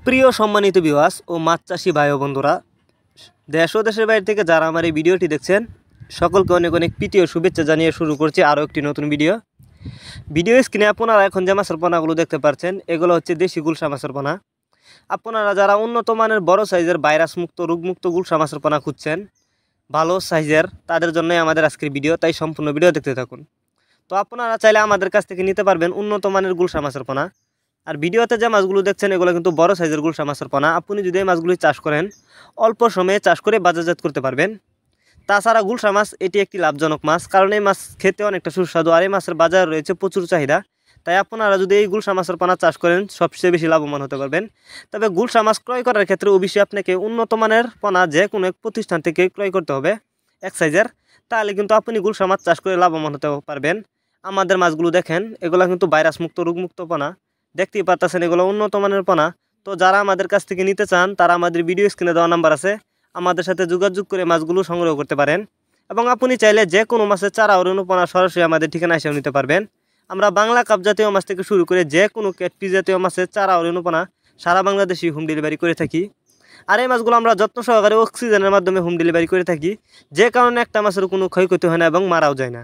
প্রিয় সম্মানিত ভিউয়ার্স ও মাছ চাষি ভাই ও বন্ধুরা, দেশ ও দেশের বাইরে থেকে যারা আমার এই ভিডিওটি দেখছেন সকলকে অনেক অনেক প্রীতি ও শুভেচ্ছা জানিয়ে শুরু করছি আরও একটি নতুন ভিডিও স্ক্রিনে আপনারা এখন যে মাছের পোনাগুলো দেখতে পাচ্ছেন এগুলো হচ্ছে দেশি গুলশা মাছের পোনা। আপনারা যারা উন্নত মানের বড় সাইজের ভাইরাস মুক্ত রোগমুক্ত গুলশা মাছের পোনা খুঁজছেন ভালো সাইজের, তাদের জন্যই আমাদের আজকের ভিডিও, তাই সম্পূর্ণ ভিডিও দেখতে থাকুন। তো আপনারা চাইলে আমাদের কাছ থেকে নিতে পারবেন উন্নত মানের গুলশা মাছের পোনা। আর ভিডিওতে যে মাছগুলো দেখছেন এগুলো কিন্তু বড় সাইজের গুলশা মাছের পোনা। আপনি যদি এই মাছগুলি চাষ করেন অল্প সময়ে চাষ করে বাজারজাত করতে পারবেন। তাছাড়া গুলশা মাছ এটি একটি লাভজনক মাছ, কারণ এই মাছ খেতে অনেকটা সুস্বাদু আর এই মাছের বাজার রয়েছে প্রচুর চাহিদা। তাই আপনারা যদি এই গুলশা মাছের পোনা চাষ করেন সবচেয়ে বেশি লাভবান হতে পারবেন। তবে গুলশা মাছ ক্রয় করার ক্ষেত্রে অবশ্যই আপনাকে উন্নত মানের পোনা যে কোনো এক প্রতিষ্ঠান থেকে ক্রয় করতে হবে এক সাইজের, তাহলে কিন্তু আপনি গুলশা মাছ চাষ করে লাভবান হতে পারবেন। আমাদের মাছগুলো দেখেন এগুলো কিন্তু ভাইরাস মুক্ত রোগমুক্ত পোনা, দেখতেই পারতেছেন এগুলো উন্নত মানের পোনা। তো যারা আমাদের কাছ থেকে নিতে চান তারা আমাদের ভিডিও স্ক্রিনে দেওয়া নাম্বার আছে, আমাদের সাথে যোগাযোগ করে মাছগুলো সংগ্রহ করতে পারেন। এবং আপনি চাইলে যে কোনো মাছের চারা ও রেণুপোনা সরাসরি আমাদের ঠিকানা এসেও নিতে পারবেন। আমরা বাংলা কাপ জাতীয় মাছ থেকে শুরু করে যে কোনো ক্যাটফিশ জাতীয় মাছের চারা ও রেণুপোনা সারা বাংলাদেশে হোম ডেলিভারি করে থাকি। আর এই মাছগুলো আমরা যত্ন সহকারে অক্সিজেনের মাধ্যমে হোম ডেলিভারি করে থাকি, যে কারণে একটা মাছের কোনো ক্ষয়ক্ষতি হয় না এবং মারাও যায় না।